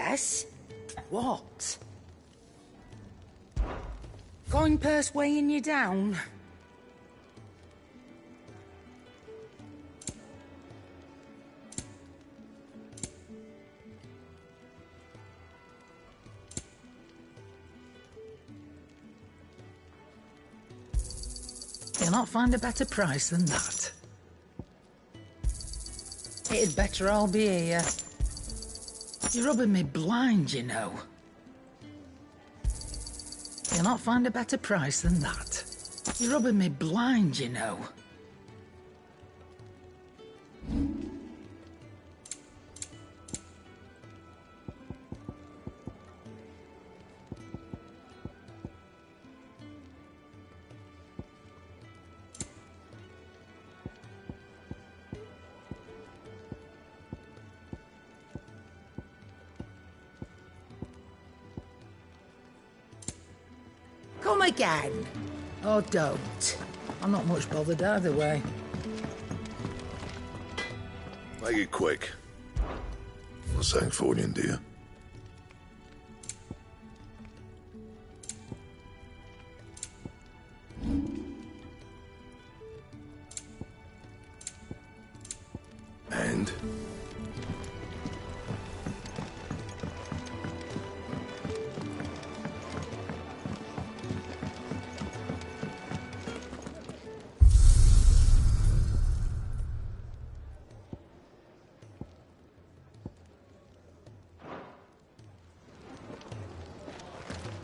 Yes? What? Coin purse weighing you down? You'll not find a better price than that. It'd better all be here. You're rubbing me blind, you know. You'll not find a better price than that. You're rubbing me blind, you know. Come again. Or don't. I'm not much bothered either way. Make it quick. What's saying Fordian, dear? And?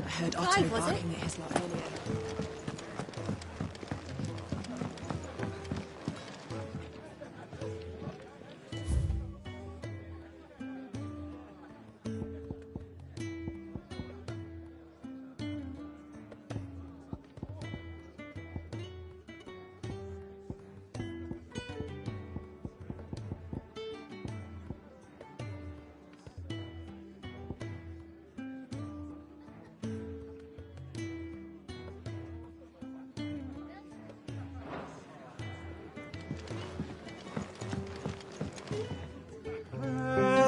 I heard Otto barking at his lot earlier.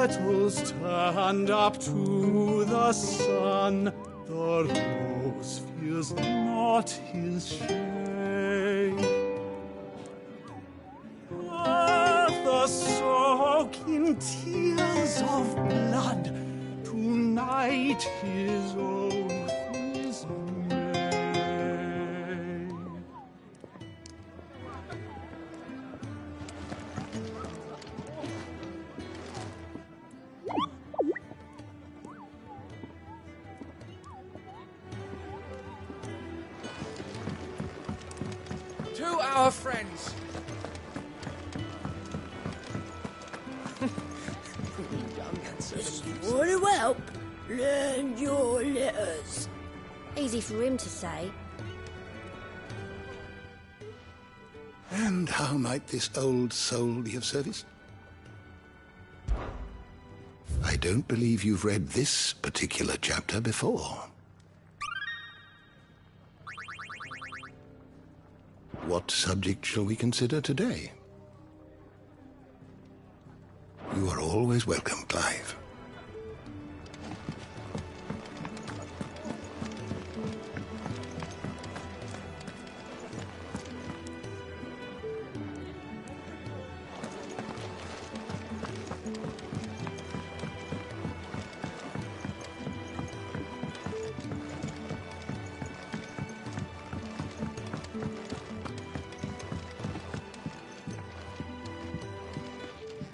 Petals stand up to the sun, the rose feels not his shade. Earth soak in tears of blood, tonight his oath is made. To our friends. Want to help? Learn your letters. Easy for him to say. And how might this old soul be of service? I don't believe you've read this particular chapter before. What subject shall we consider today? You are always welcome, Clive.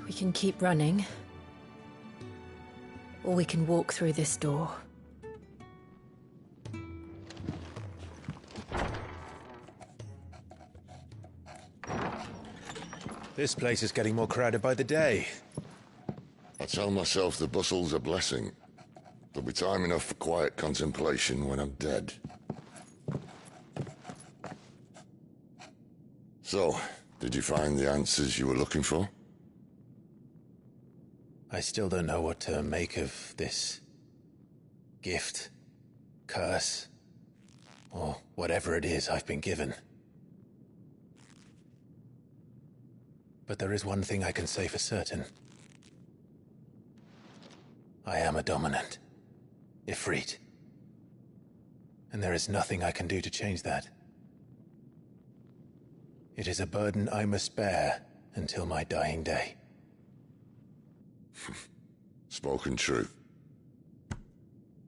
We can keep running, or we can walk through this door. This place is getting more crowded by the day. I tell myself the bustle's a blessing. There'll be time enough for quiet contemplation when I'm dead. So, did you find the answers you were looking for? I still don't know what to make of this gift, curse, or whatever it is I've been given. But there is one thing I can say for certain. I am a dominant. Ifrit. And there is nothing I can do to change that. It is a burden I must bear until my dying day. Spoken true.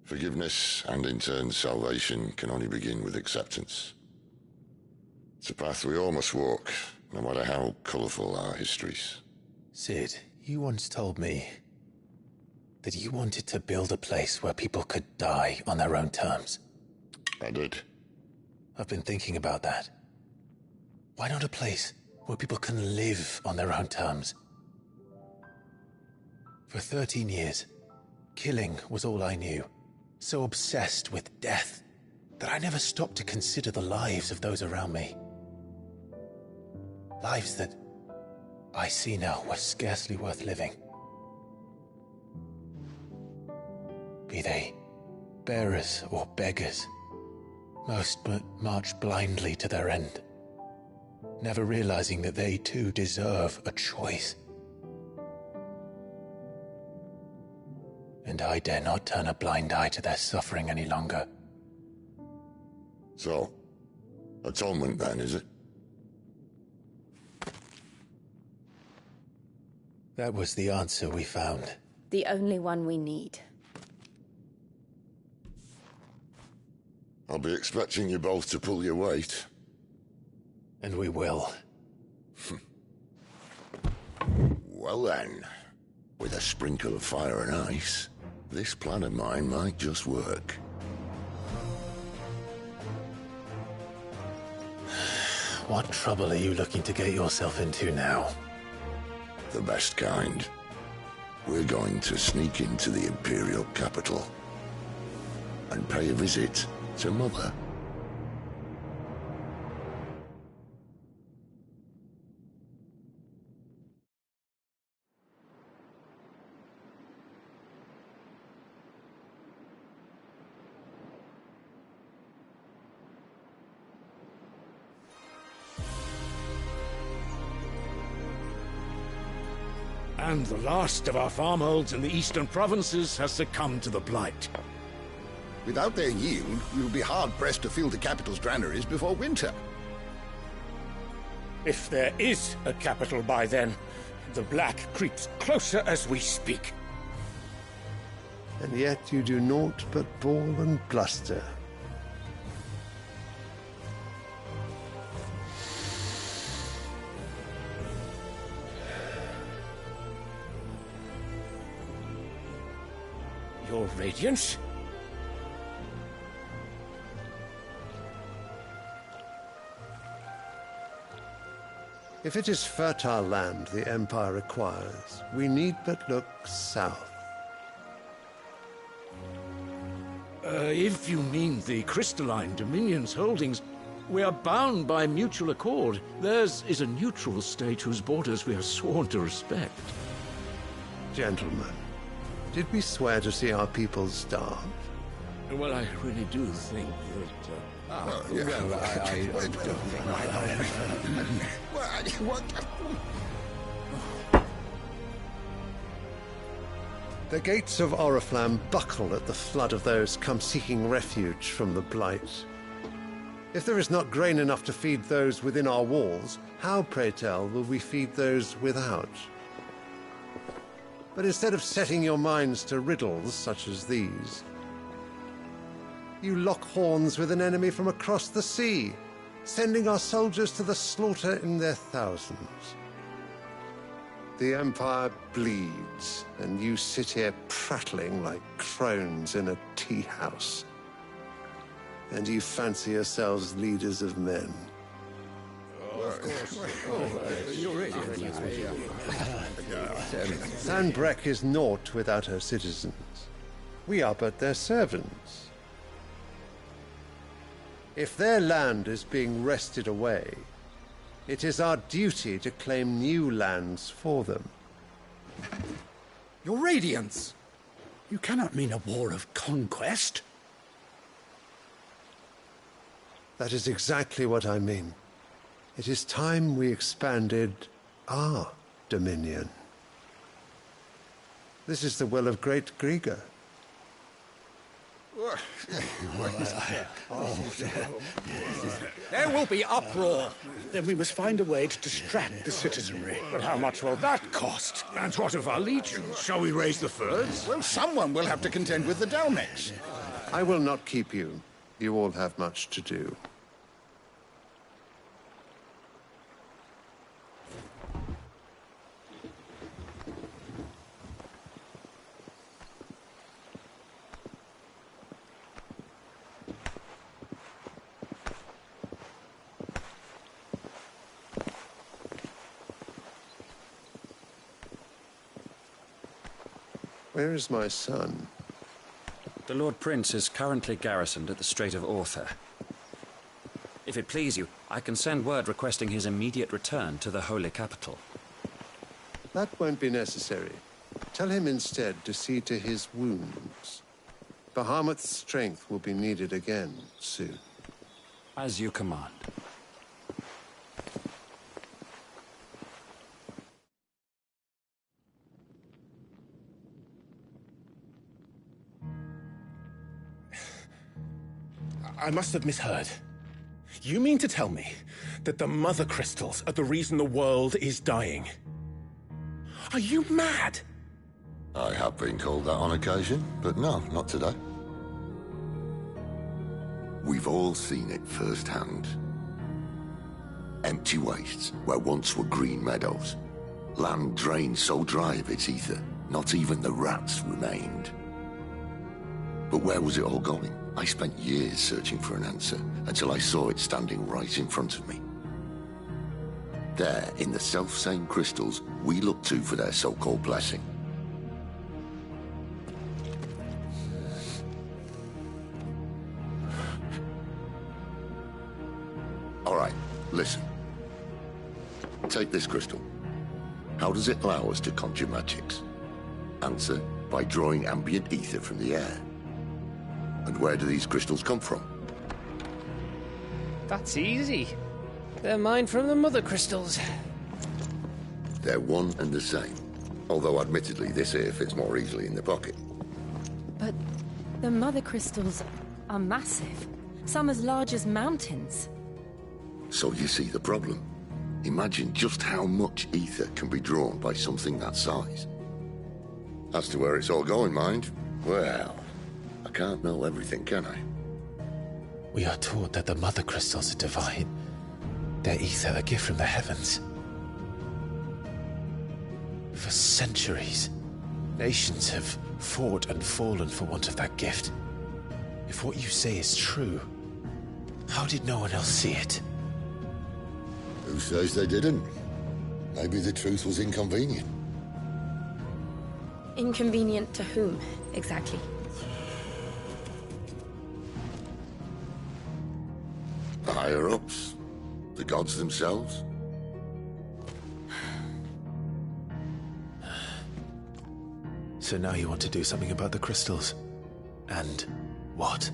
Forgiveness, and in turn salvation, can only begin with acceptance. It's a path we all must walk, no matter how colourful our histories. Cid, you once told me that you wanted to build a place where people could die on their own terms. I did. I've been thinking about that. Why not a place where people can live on their own terms? For 13 years, killing was all I knew. So obsessed with death that I never stopped to consider the lives of those around me. Lives that I see now were scarcely worth living. Be they bearers or beggars, most march blindly to their end, never realizing that they too deserve a choice. And I dare not turn a blind eye to their suffering any longer. So, atonement then, is it? That was the answer we found. The only one we need. I'll be expecting you both to pull your weight. And we will. Well then, with a sprinkle of fire and ice, this plan of mine might just work. What trouble are you looking to get yourself into now? The best kind. We're going to sneak into the Imperial capital and pay a visit to Mother. And the last of our farmholds in the eastern provinces has succumbed to the blight. Without their yield, we will be hard-pressed to fill the capital's granaries before winter. If there is a capital by then, the black creeps closer as we speak. And yet you do naught but bawl and bluster. Your Radiance? If it is fertile land the Empire requires, we need but look south. If you mean the Crystalline Dominion's holdings, we are bound by mutual accord. Theirs is a neutral state whose borders we are sworn to respect. Gentlemen, did we swear to see our people starve? Well, I really do think that... The gates of Oriflamme buckle at the flood of those come seeking refuge from the blight. If there is not grain enough to feed those within our walls, how, pray tell, will we feed those without? But instead of setting your minds to riddles such as these, you lock horns with an enemy from across the sea, sending our soldiers to the slaughter in their thousands. The Empire bleeds, and you sit here prattling like crones in a tea house. And you fancy yourselves leaders of men. Sanbreque is naught without her citizens. We are but their servants. If their land is being wrested away, it is our duty to claim new lands for them. Your Radiance! You cannot mean a war of conquest. That is exactly what I mean. It is time we expanded our dominion. This is the well of great Grieger. There will be uproar. Then we must find a way to distract the citizenry. But how much will that cost? And what of our legions? Shall we raise the furs? Well, someone will have to contend with the Dalnecs. I will not keep you. You all have much to do. Where is my son? The Lord Prince is currently garrisoned at the Strait of Arthur. If it please you, I can send word requesting his immediate return to the Holy Capital. That won't be necessary. Tell him instead to see to his wounds. Bahamut's strength will be needed again soon. As you command. I must have misheard. You mean to tell me that the Mother Crystals are the reason the world is dying? Are you mad? I have been called that on occasion, but no, not today. We've all seen it firsthand. Empty wastes where once were green meadows. Land drained so dry of its ether, not even the rats remained. But where was it all going? I spent years searching for an answer, until I saw it standing right in front of me. There, in the self-same crystals we look to for their so-called blessing. All right, listen. Take this crystal. How does it allow us to conjure magics? Answer, by drawing ambient ether from the air. And where do these crystals come from? That's easy. They're mined from the Mother Crystals. They're one and the same. Although admittedly this here fits more easily in the pocket. But the Mother Crystals are massive. Some as large as mountains. So you see the problem. Imagine just how much ether can be drawn by something that size. As to where it's all going, mind, well, I can't know everything, can I? We are taught that the Mother Crystals are divine. Their ether a gift from the heavens. For centuries, nations have fought and fallen for want of that gift. If what you say is true, how did no one else see it? Who says they didn't? Maybe the truth was inconvenient. Inconvenient to whom, exactly? The higher-ups? The gods themselves? So now you want to do something about the crystals? And what?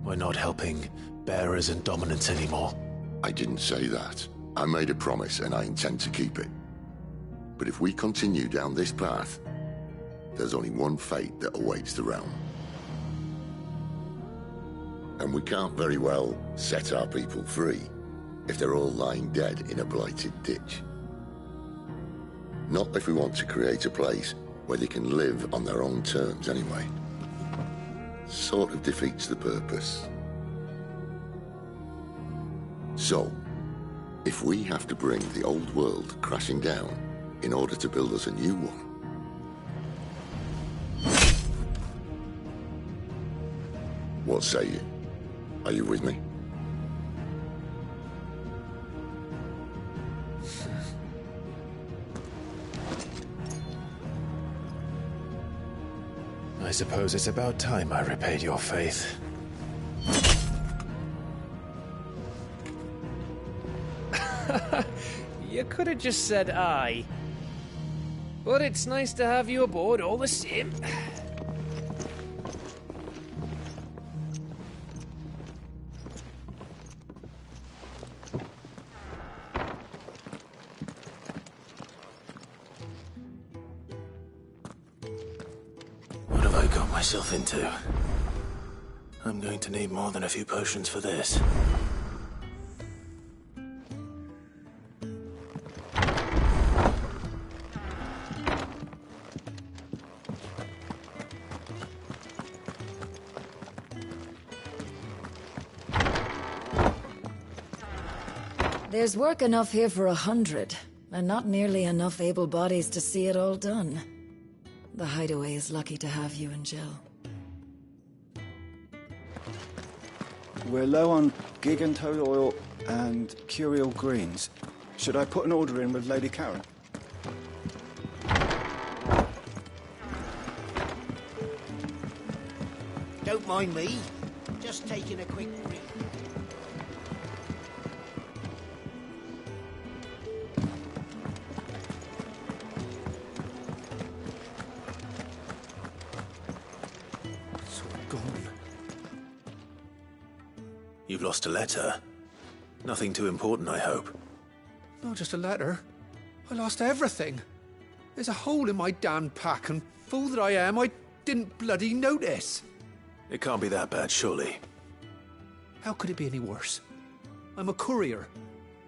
We're not helping bearers and dominants anymore. I didn't say that. I made a promise and I intend to keep it. But if we continue down this path, there's only one fate that awaits the realm. And we can't very well set our people free if they're all lying dead in a blighted ditch. Not if we want to create a place where they can live on their own terms anyway. Sort of defeats the purpose. So, if we have to bring the old world crashing down in order to build us a new one, what say you? Are you with me? I suppose it's about time I repaid your faith. You could have just said aye. But it's nice to have you aboard all the same. I got myself into? I'm going to need more than a few potions for this. There's work enough here for 100, and not nearly enough able bodies to see it all done. The Hideaway is lucky to have you and Jill. We're low on Gigantode oil and Curial greens. Should I put an order in with Lady Karen? Don't mind me. Just taking a quick read. You've lost a letter. Nothing too important, I hope. Not just a letter. I lost everything. There's a hole in my damn pack, and fool that I am, I didn't bloody notice. It can't be that bad, surely. How could it be any worse? I'm a courier.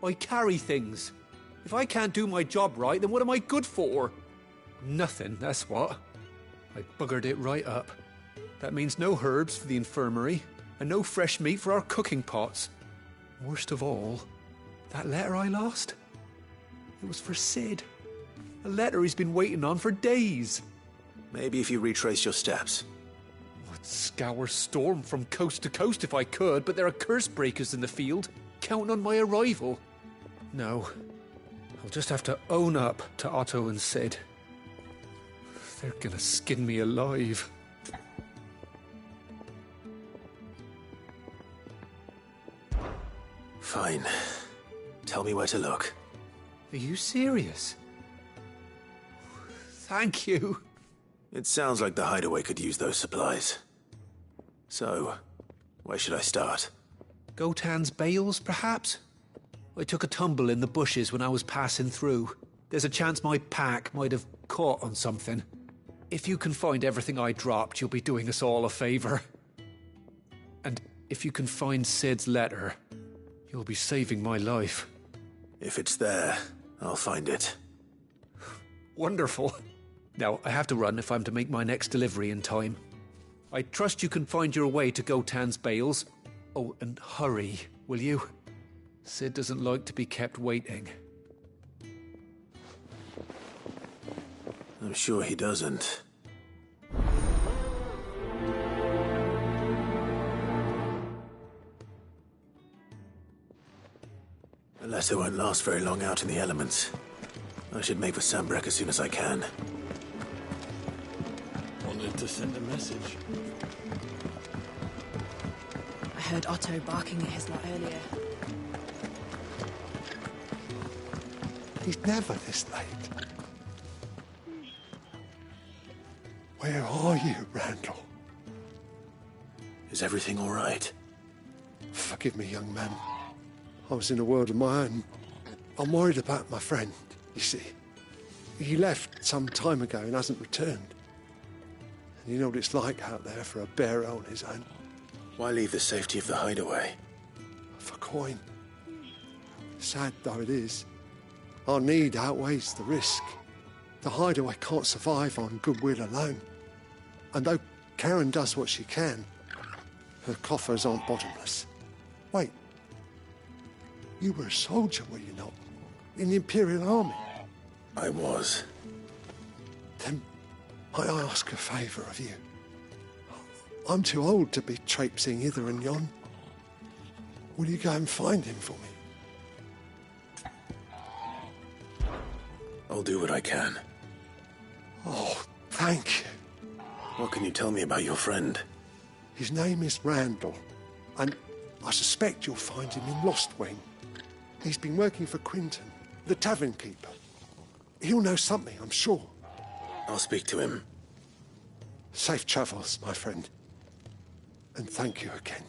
I carry things. If I can't do my job right, then what am I good for? Nothing, that's what. I buggered it right up. That means no herbs for the infirmary, and no fresh meat for our cooking pots. Worst of all, that letter I lost, it was for Sid. A letter he's been waiting on for days. Maybe if you retrace your steps. I'd scour Storm from coast to coast if I could, but there are curse breakers in the field, counting on my arrival. No, I'll just have to own up to Otto and Sid. They're gonna skin me alive. Fine. Tell me where to look. Are you serious? Thank you. It sounds like the Hideaway could use those supplies. So, where should I start? Gotan's bales, perhaps? I took a tumble in the bushes when I was passing through. There's a chance my pack might have caught on something. If you can find everything I dropped, you'll be doing us all a favor. And if you can find Sid's letter, you'll be saving my life. If it's there, I'll find it. Wonderful. Now, I have to run if I'm to make my next delivery in time. I trust you can find your way to Gotan's bales. Oh, and hurry, will you? Sid doesn't like to be kept waiting. I'm sure he doesn't. The letter won't last very long out in the elements. I should make for Sanbreque as soon as I can. Wanted to send a message. I heard Otto barking at his lot earlier. He's never this late. Where are you, Randall? Is everything all right? Forgive me, young man. I was in a world of my own. I'm worried about my friend, you see. He left some time ago and hasn't returned. And you know what it's like out there for a bearer on his own. Why leave the safety of the Hideaway? For coin. Sad though it is, our need outweighs the risk. The Hideaway can't survive on goodwill alone. And though Karen does what she can, her coffers aren't bottomless. Wait. You were a soldier, were you not? In the Imperial Army? I was. Then might I ask a favour of you? I'm too old to be traipsing hither and yon. Will you go and find him for me? I'll do what I can. Oh, thank you. What can you tell me about your friend? His name is Randall, and I suspect you'll find him in Lostwing. He's been working for Quinton, the tavern keeper. He'll know something, I'm sure. I'll speak to him. Safe travels, my friend. And thank you again.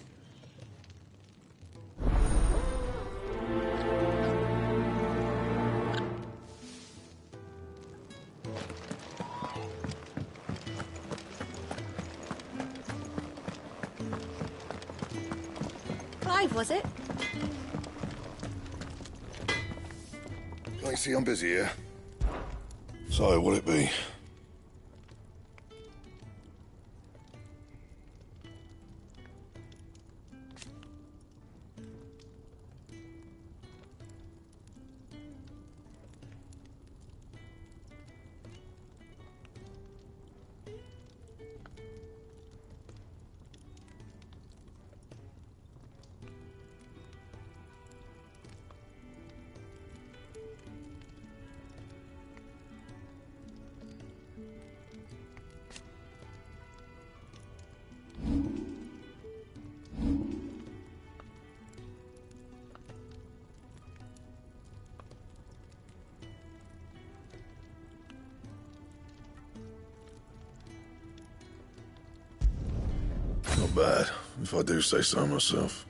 Clive, was it? I see I'm busy here. So, what'll it be? Not bad, if I do say so myself.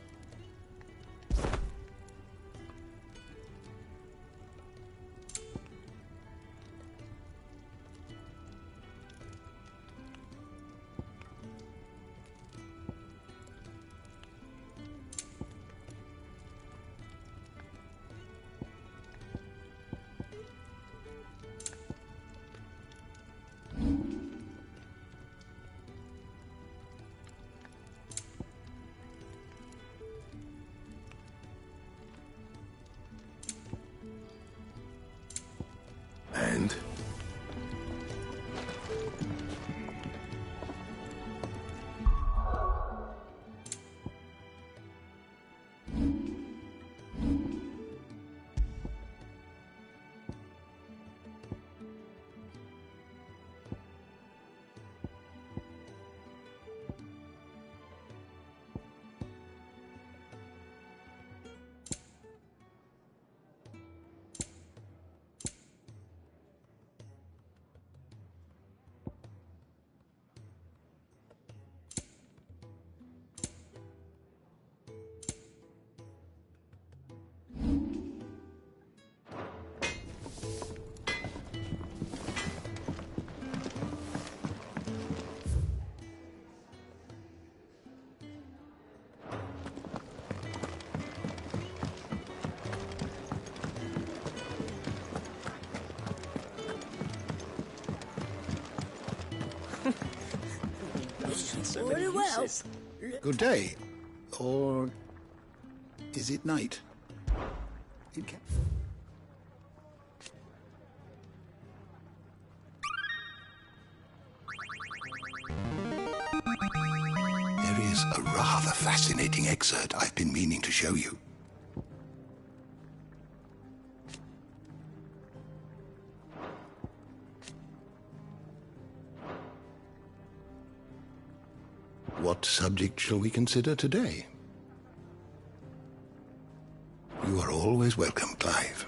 And? Very well. Good day. Or is it night? There is a rather fascinating excerpt I've been meaning to show you. What subject shall we consider today? You are always welcome, Clive.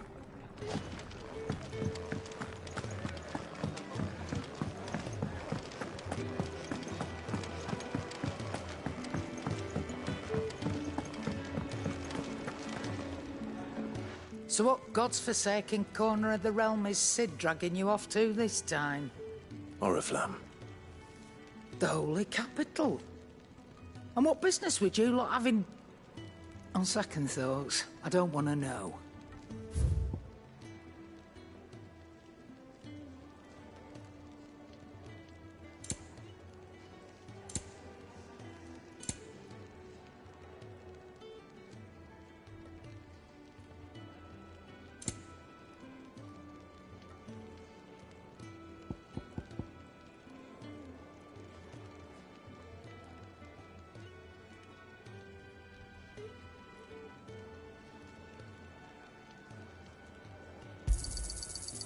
So what god's-forsaken corner of the realm is Cid dragging you off to this time? Oriflamme. The Holy Capital. And what business would you lot having... On second thoughts, I don't want to know.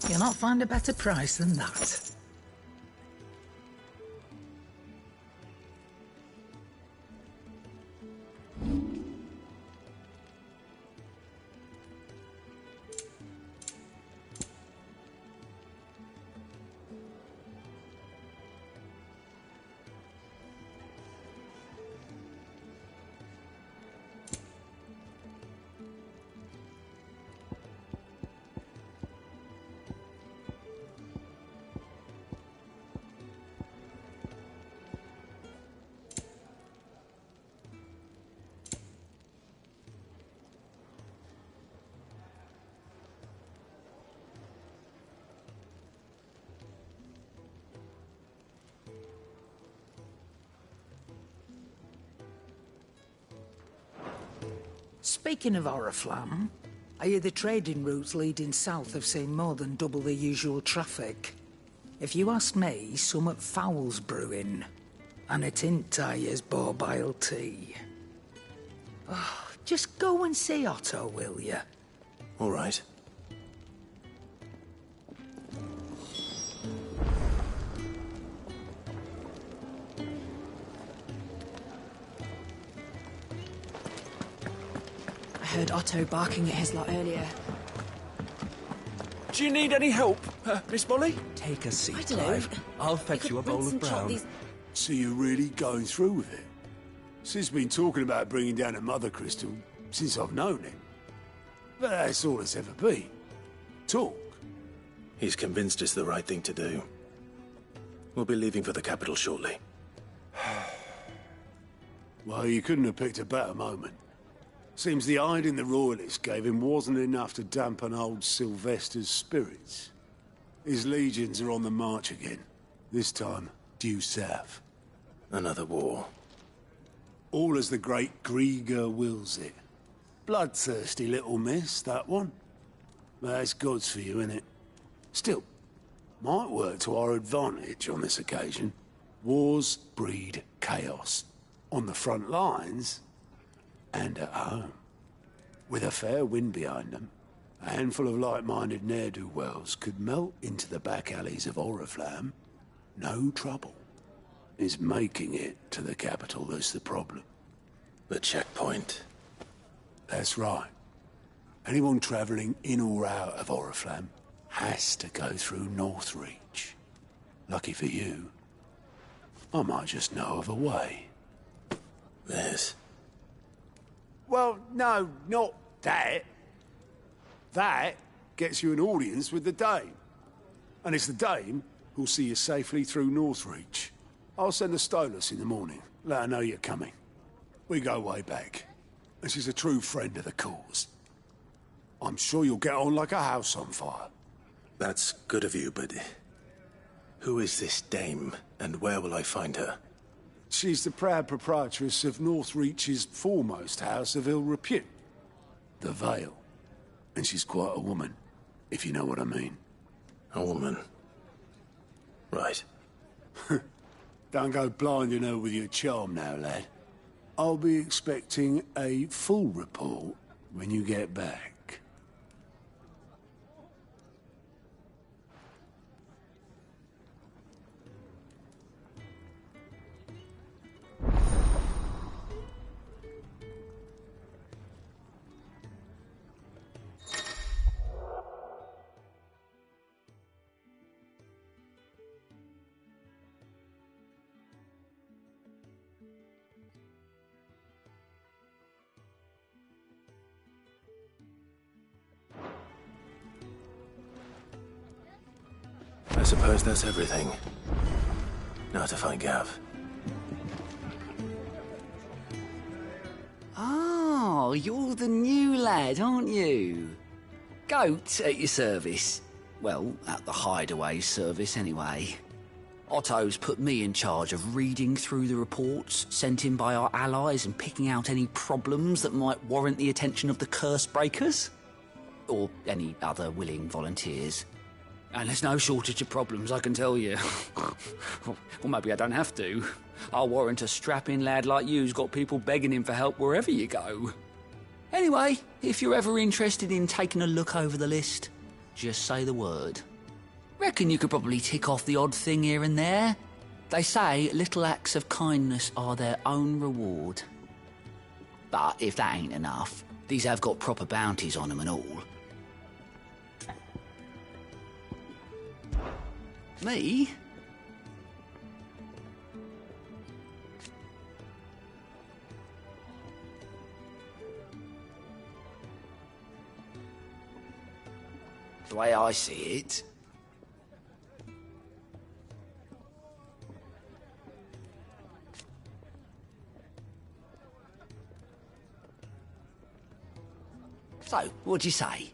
You'll not find a better price than that. Speaking of Oriflamme, I hear the trading routes leading south have seen more than double the usual traffic. If you ask me, somewhat foul's brewing. And it ain't Tyre's borbile tea. Oh, just go and see Otto, will you? All right. I heard Otto barking at his lot earlier. Do you need any help, Miss Molly? Take a seat, I don't know. Clive. I'll fetch you a bowl of brown. So you're really going through with it? Sid's been talking about bringing down a Mother Crystal since I've known him. But that's all it's ever been. Talk. He's convinced it's the right thing to do. We'll be leaving for the capital shortly. Well, you couldn't have picked a better moment. Seems the hiding the Royalists gave him wasn't enough to dampen old Sylvester's spirits. His legions are on the march again. This time, due south. Another war. All as the great Grieger wills it. Bloodthirsty little miss, that one. But that's God's for you, innit? Still, might work to our advantage on this occasion. Wars breed chaos. On the front lines, and at home. With a fair wind behind them, a handful of like-minded ne'er-do-wells could melt into the back alleys of Oriflamme. No trouble. It's making it to the capital that's the problem. The checkpoint. That's right. Anyone travelling in or out of Oriflamme has to go through Northreach. Lucky for you, I might just know of a way. This? Well, no, not that. That gets you an audience with the Dame. And it's the Dame who'll see you safely through Northreach. I'll send the Stolas in the morning, let her know you're coming. We go way back, and she's a true friend of the cause. I'm sure you'll get on like a house on fire. That's good of you, but who is this Dame, and where will I find her? She's the proud proprietress of Northreach's foremost house of ill repute, the Vale. And she's quite a woman, if you know what I mean. A woman? Right. Don't go blinding her with your charm now, lad. I'll be expecting a full report when you get back. I suppose that's everything. Now to find Gav. Oh, you're the new lad, aren't you? Goat at your service. Well, at the Hideaway service, anyway. Otto's put me in charge of reading through the reports sent in by our allies and picking out any problems that might warrant the attention of the Curse Breakers. Or any other willing volunteers. And there's no shortage of problems, I can tell you. Or maybe I don't have to. I'll warrant a strapping lad like you's got people begging him for help wherever you go. Anyway, if you're ever interested in taking a look over the list, just say the word. Reckon you could probably tick off the odd thing here and there. They say little acts of kindness are their own reward. But if that ain't enough, these have got proper bounties on them and all. Me? The way I see it, so, what'd you say?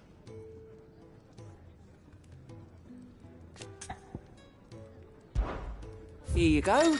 Here you go.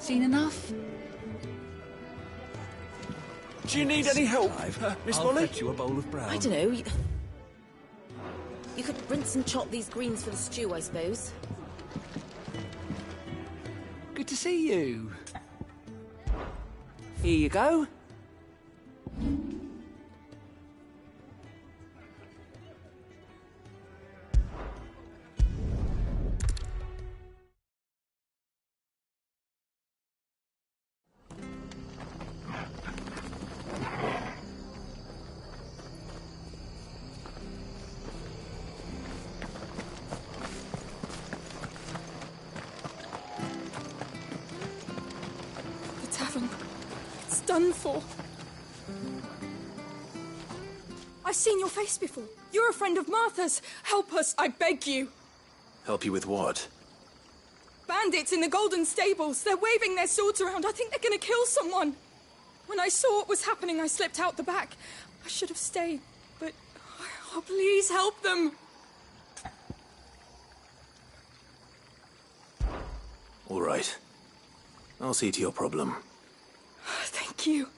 Seen enough? Do you need any help, Miss Molly? I'll fetch you a bowl of brown. I don't know. You could rinse and chop these greens for the stew, I suppose. Good to see you. Here you go. Done for. I've seen your face before. You're a friend of Martha's. Help us, I beg you. Help you with what? Bandits in the Golden Stables. They're waving their swords around. I think they're going to kill someone. When I saw what was happening, I slipped out the back. I should have stayed, but... Oh, please help them. All right. I'll see to your problem. Thank you.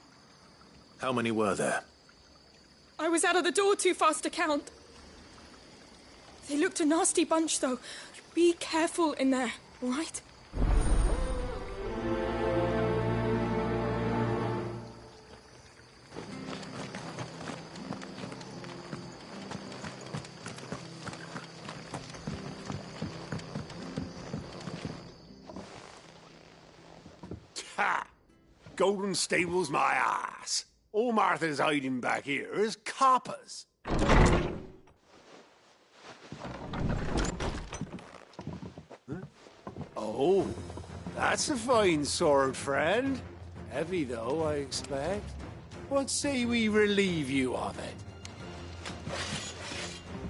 How many were there? I was out of the door too fast to count. They looked a nasty bunch, though. Be careful in there, all right? Ha! Golden Stables, my ass. All Martha's hiding back here is coppers. Huh? Oh, that's a fine sword, friend. Heavy, though, I expect. What say we relieve you of it?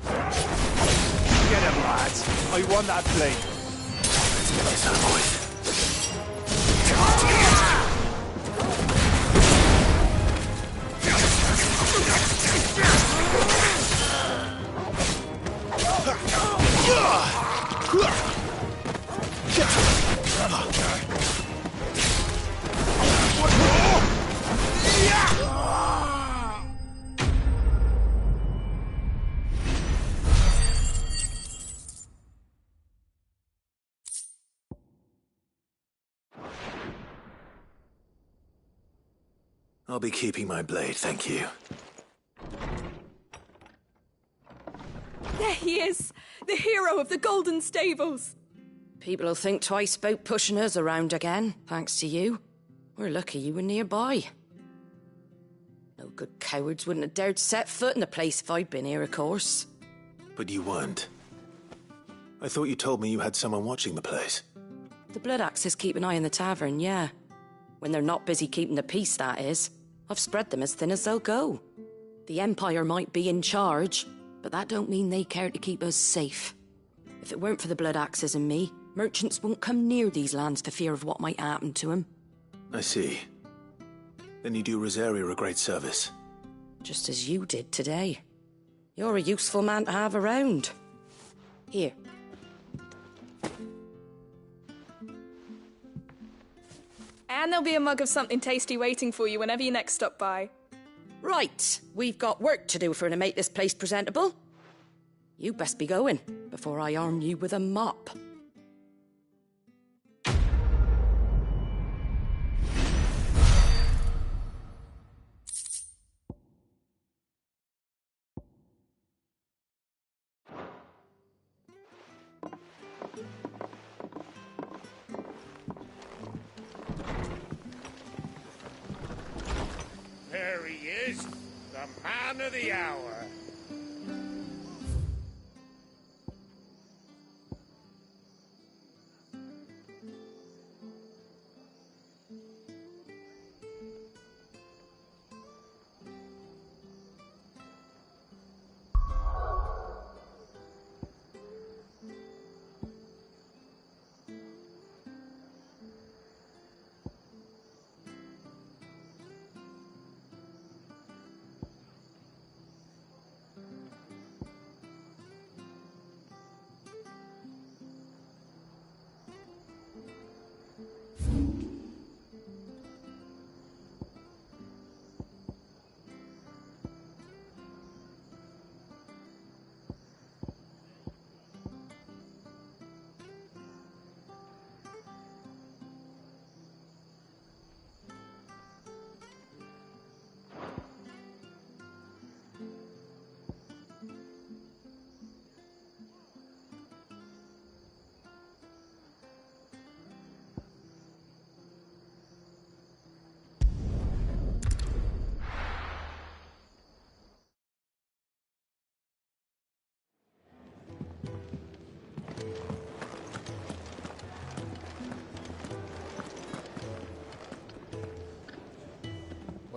Get him, lads. I want that blade. Let's get this out of the way. I'll be keeping my blade, thank you. There he is, the hero of the Golden Stables. People will think twice about pushing us around again, thanks to you. We're lucky you were nearby. No good cowards wouldn't have dared set foot in the place if I'd been here, of course. But you weren't. I thought you told me you had someone watching the place. The Blood Axes keep an eye on the tavern, yeah. When they're not busy keeping the peace, that is. I've spread them as thin as they'll go. The Empire might be in charge, but that don't mean they care to keep us safe. If it weren't for the Blood Axes and me, merchants won't come near these lands for fear of what might happen to them. I see. Then you do Rosaria a great service. Just as you did today. You're a useful man to have around. Here. And there'll be a mug of something tasty waiting for you whenever you next stop by. Right, we've got work to do for to make this place presentable. You best be going, before I arm you with a mop. There he is, the man of the hour.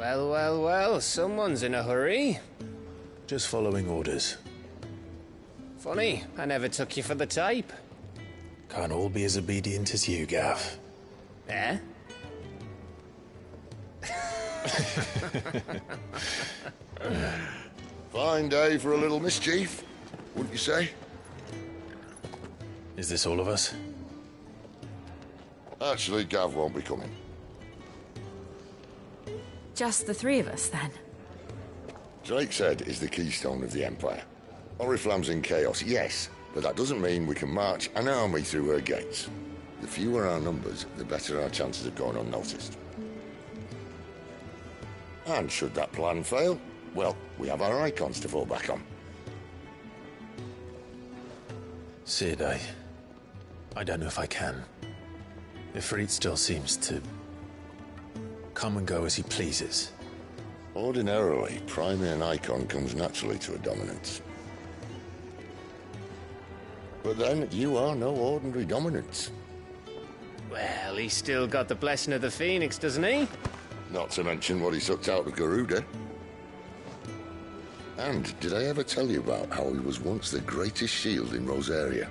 Well, well, well, someone's in a hurry. Just following orders. Funny, I never took you for the type. Can't all be as obedient as you, Gav. Eh? Fine day for a little mischief, wouldn't you say? Is this all of us? Actually, Gav won't be coming. Just the three of us, then? Drake's Head is the keystone of the Empire. Oriflamme's in chaos, yes, but that doesn't mean we can march an army through her gates. The fewer our numbers, the better our chances of going unnoticed. And should that plan fail, well, we have our icons to fall back on. Cid, I don't know if I can. Ifrit still seems to come and go as he pleases. Ordinarily, priming an icon comes naturally to a dominance. But then, you are no ordinary dominance. Well, he's still got the blessing of the Phoenix, doesn't he? Not to mention what he sucked out of Garuda. And did I ever tell you about how he was once the greatest shield in Rosaria?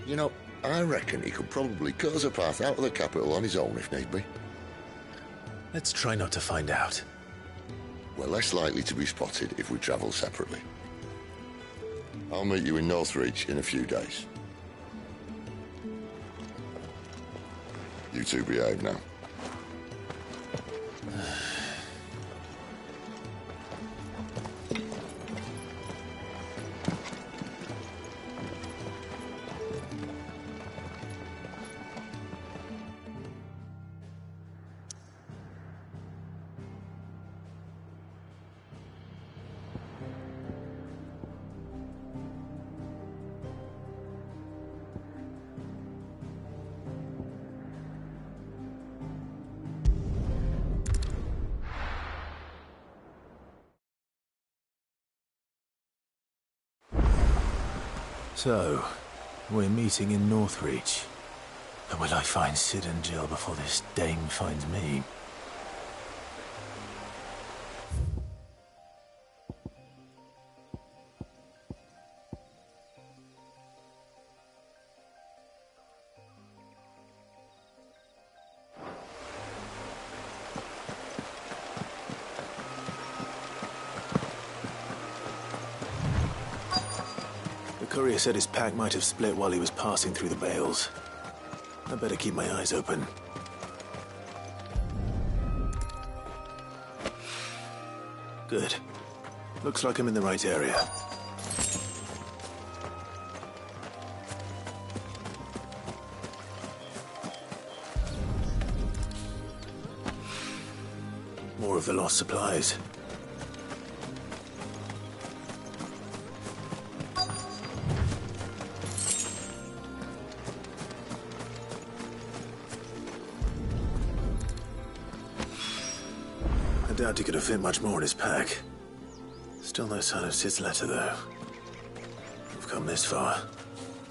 You know, I reckon he could probably cut us a path out of the capital on his own if need be. Let's try not to find out. We're less likely to be spotted if we travel separately. I'll meet you in Northreach in a few days. You two behave now. So, we're meeting in Northreach. And will I find Cid and Jill before this dame finds me? The courier said his pack might have split while he was passing through the bales. I better keep my eyes open. Good. Looks like I'm in the right area. More of the lost supplies. I doubt he could have fit much more in his pack. Still no sign of Cid's letter, though. We've come this far.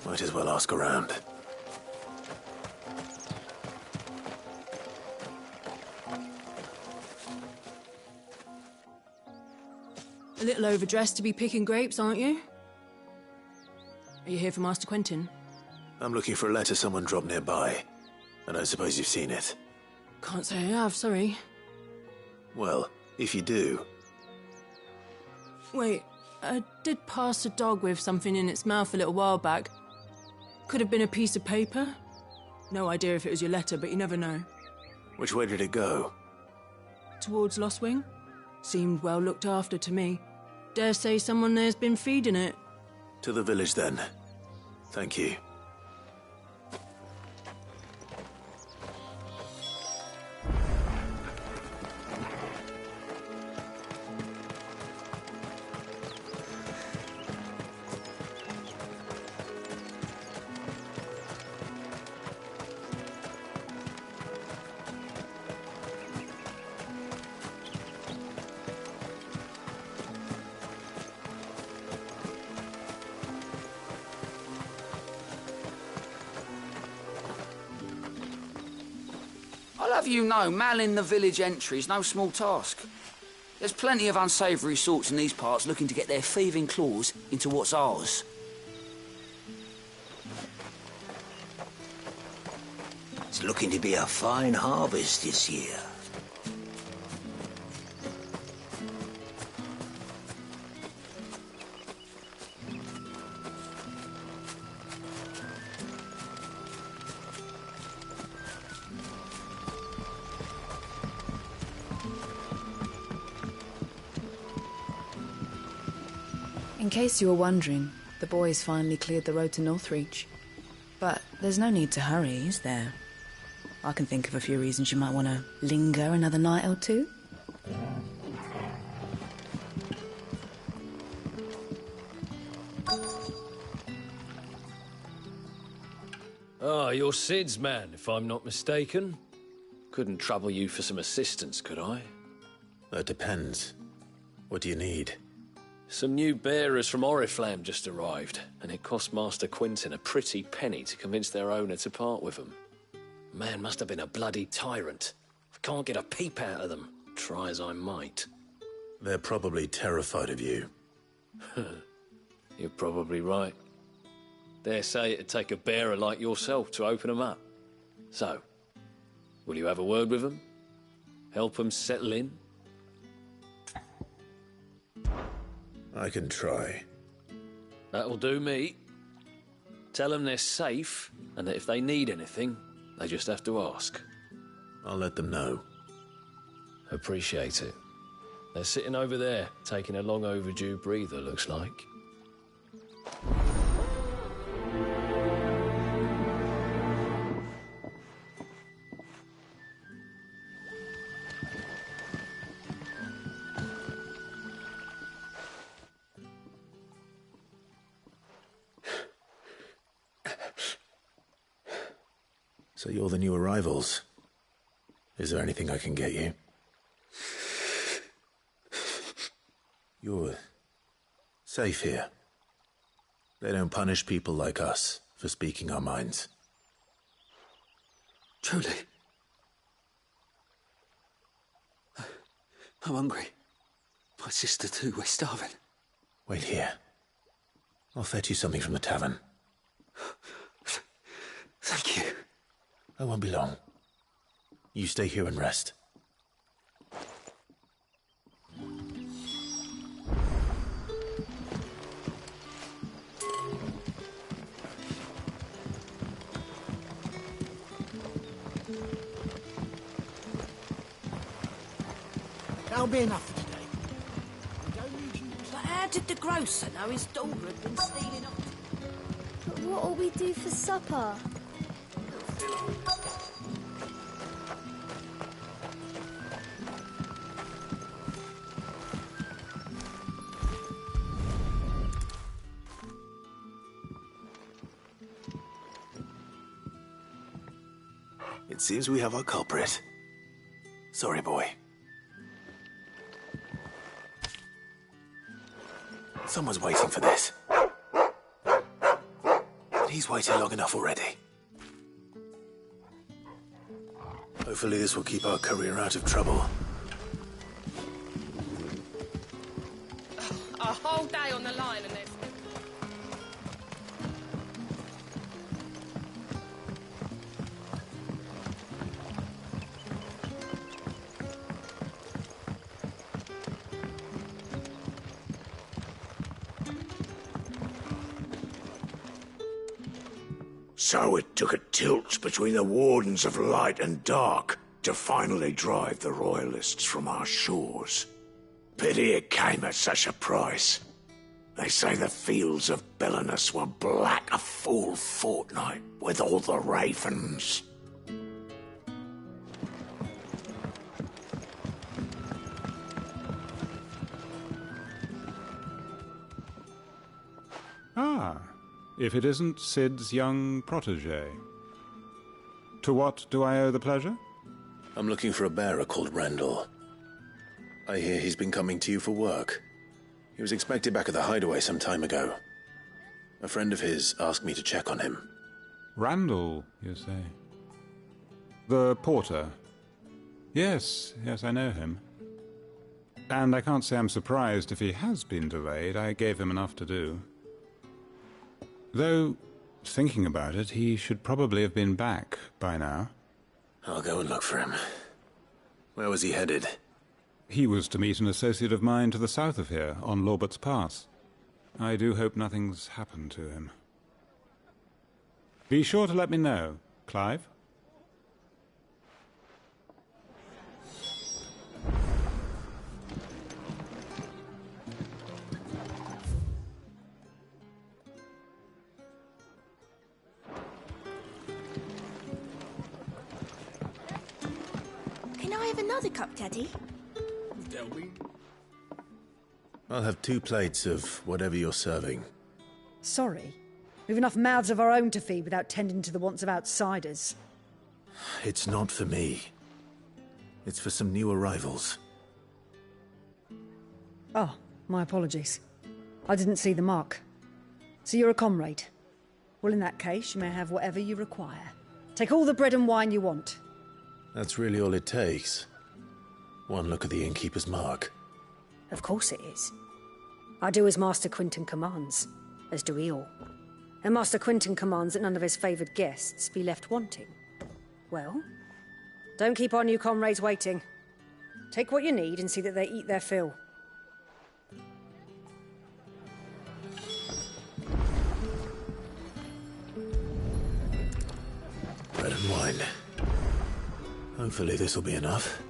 Might as well ask around. A little overdressed to be picking grapes, aren't you? Are you here for Master Quentin? I'm looking for a letter someone dropped nearby. I don't suppose you've seen it. Can't say I have, sorry. Well, if you do... Wait, I did pass a dog with something in its mouth a little while back. Could have been a piece of paper. No idea if it was your letter, but you never know. Which way did it go? Towards Lostwing. Seemed well looked after to me. Dare say someone there's been feeding it. To the village, then. Thank you. I'll have you know, manning the village entry is no small task. There's plenty of unsavoury sorts in these parts looking to get their thieving claws into what's ours. It's looking to be a fine harvest this year. In case you were wondering, the boys finally cleared the road to Northreach. But there's no need to hurry, is there? I can think of a few reasons you might want to linger another night or two. Ah, you're Sid's man, if I'm not mistaken. Couldn't trouble you for some assistance, could I? That depends. What do you need? Some new bearers from Oriflamme just arrived, and it cost Master Quinton a pretty penny to convince their owner to part with them. Man must have been a bloody tyrant. I can't get a peep out of them, try as I might. They're probably terrified of you. You're probably right. Dare say it'd take a bearer like yourself to open them up. So, will you have a word with them? Help them settle in? I can try. That'll do me. Tell them they're safe, and that if they need anything, they just have to ask. I'll let them know. Appreciate it. They're sitting over there, taking a long overdue breather, looks like. So you're the new arrivals. Is there anything I can get you? You're safe here. They don't punish people like us for speaking our minds. Truly. I'm hungry. My sister too, we're starving. Wait here. I'll fetch you something from the tavern. Thank you. I won't be long. You stay here and rest. That'll be enough for today. But how did the grocer know his daughter had been stealing up? But what'll we do for supper? It seems we have our culprit. Sorry, boy. Someone's waiting for this. He's waited long enough already. Hopefully this will keep our courier out of trouble. A whole day on the line and there's... So it took a tilt between the Wardens of Light and Dark to finally drive the Royalists from our shores. Pity it came at such a price. They say the fields of Belenus were black a full fortnight with all the ravens. Ah, if it isn't Sid's young protege. To what do I owe the pleasure? I'm looking for a bearer called Randall. I hear he's been coming to you for work. He was expected back at the hideaway some time ago. A friend of his asked me to check on him. Randall, you say? The porter, Yes, I know him. And I can't say I'm surprised if he has been delayed. I gave him enough to do. Though, thinking about it, he should probably have been back by now. I'll go and look for him. Where was he headed? He was to meet an associate of mine to the south of here, on Lorbert's Pass. I do hope nothing's happened to him. Be sure to let me know, Clive. Can I have another cup, Daddy? I'll have 2 plates of whatever you're serving. Sorry. We've enough mouths of our own to feed without tending to the wants of outsiders. It's not for me. It's for some new arrivals. Oh, my apologies. I didn't see the mark. So you're a comrade. Well, in that case, you may have whatever you require. Take all the bread and wine you want. That's really all it takes. One look at the innkeeper's mark. Of course it is. I do as Master Quinton commands, as do we all. And Master Quinton commands that none of his favoured guests be left wanting. Well, don't keep our new comrades waiting. Take what you need and see that they eat their fill. Bread and wine. Hopefully this will be enough.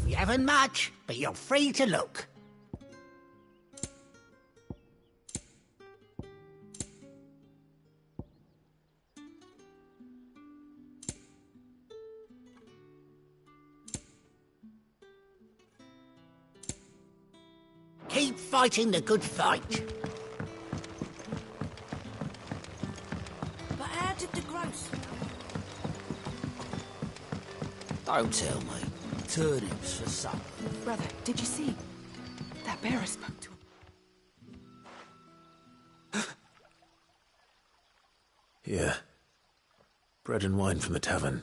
We haven't much, but you're free to look. Keep fighting the good fight. But how did the gross... Don't tell me. Turnips for supper. Brother, did you see? That bearer spoke to him. Here. Bread and wine from the tavern.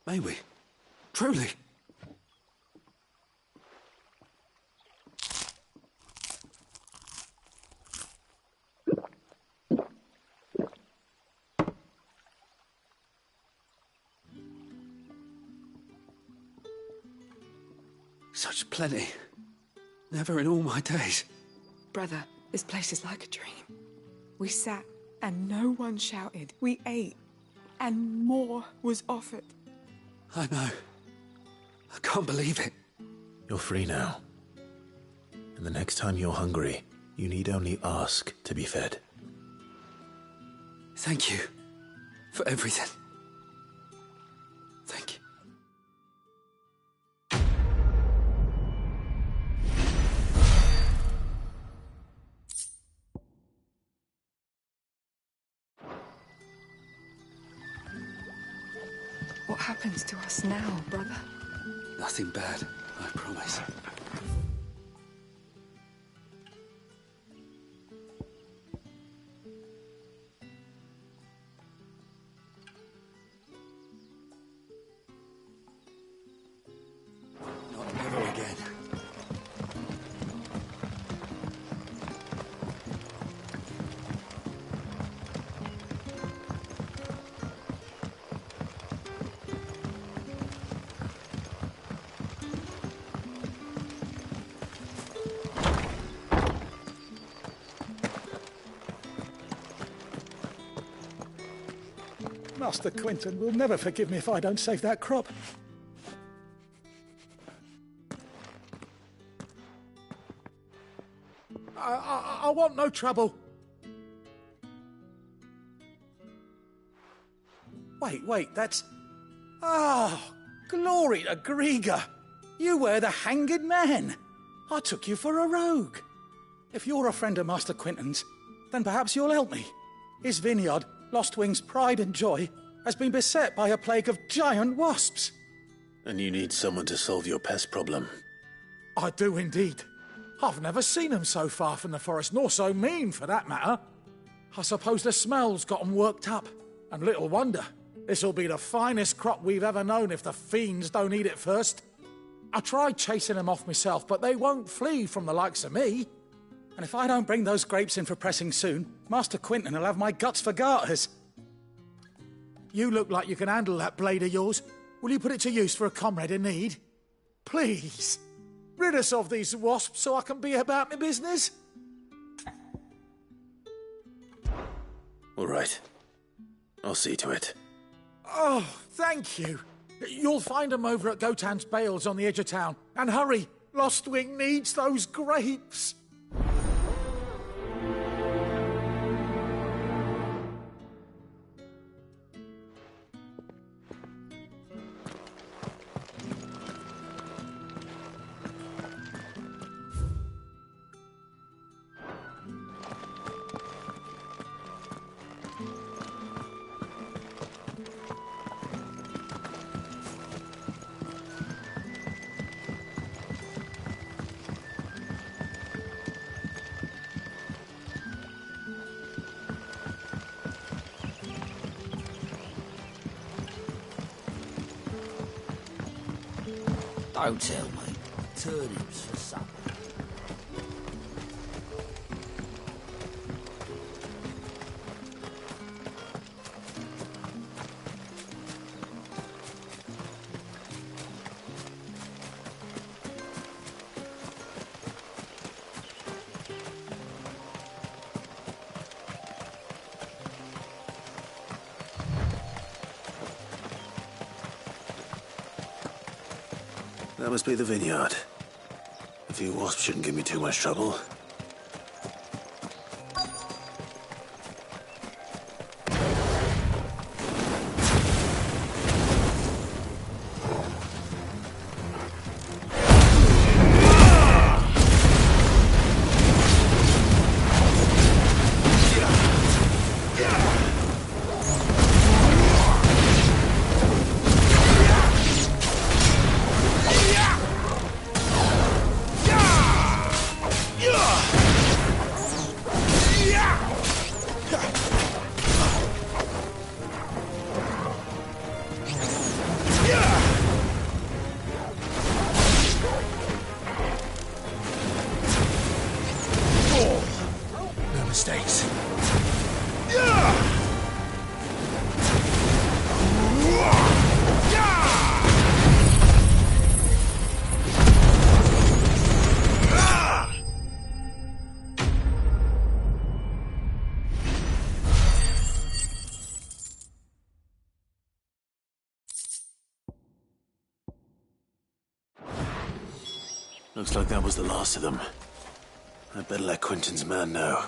May we? Truly? Such plenty. Never in all my days. Brother, this place is like a dream. We sat and no one shouted. We ate and more was offered. I know. I can't believe it. You're free now. And the next time you're hungry, you need only ask to be fed. Thank you for everything. Thank you. What happens to us now, brother? Nothing bad, I promise. Never again. Master Quinton will never forgive me if I don't save that crop. I want no trouble. Wait, that's... Ah, glory to Griga. You were the hanged man. I took you for a rogue. If you're a friend of Master Quinton's, then perhaps you'll help me. His vineyard, Lost Wing's pride and joy, has been beset by a plague of giant wasps. And you need someone to solve your pest problem. I do indeed. I've never seen them so far from the forest, nor so mean, for that matter. I suppose the smell's got 'em worked up. And little wonder. This'll be the finest crop we've ever known if the fiends don't eat it first. I tried chasing them off myself, but they won't flee from the likes of me. And if I don't bring those grapes in for pressing soon, Master Quinton will have my guts for garters. You look like you can handle that blade of yours. Will you put it to use for a comrade in need? Please, rid us of these wasps so I can be about my business. All right. I'll see to it. Oh, thank you. You'll find them over at Gotan's Bales on the edge of town. And hurry, Lostwing needs those grapes. Don't tell me. Turnips for supper. That must be the vineyard. A few wasps shouldn't give me too much trouble. Looks like that was the last of them. I'd better let Quinton's man know.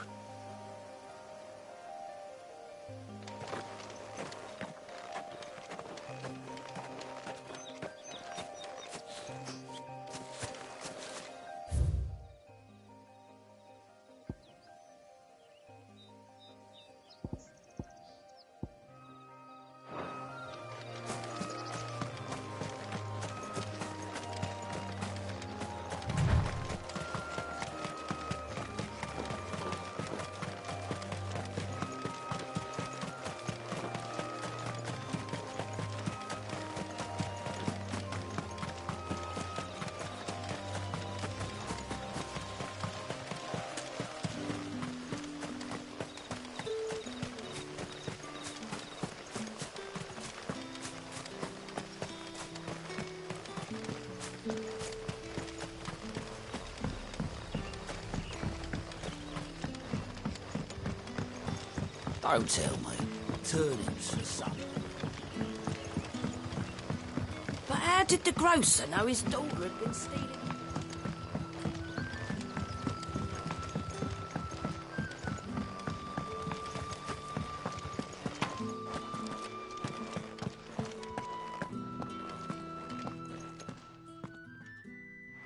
Don't tell me. Turnips for supper. But how did the grocer know his daughter had been stealing?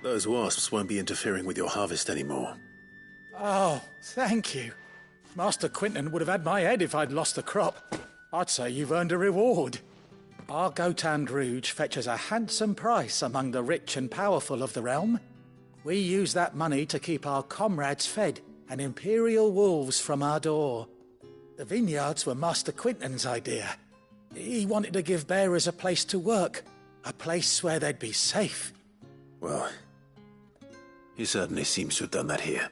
Those wasps won't be interfering with your harvest anymore. Oh, thank you. Master Quinton would have had my head if I'd lost the crop. I'd say you've earned a reward. Our Gotand Rouge fetches a handsome price among the rich and powerful of the realm. We use that money to keep our comrades fed and Imperial wolves from our door. The vineyards were Master Quinton's idea. He wanted to give bearers a place to work, a place where they'd be safe. Well, he certainly seems to have done that here.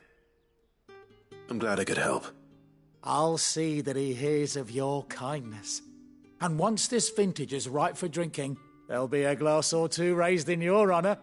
I'm glad I could help. I'll see that he hears of your kindness. And once this vintage is ripe for drinking, there'll be a glass or two raised in your honour.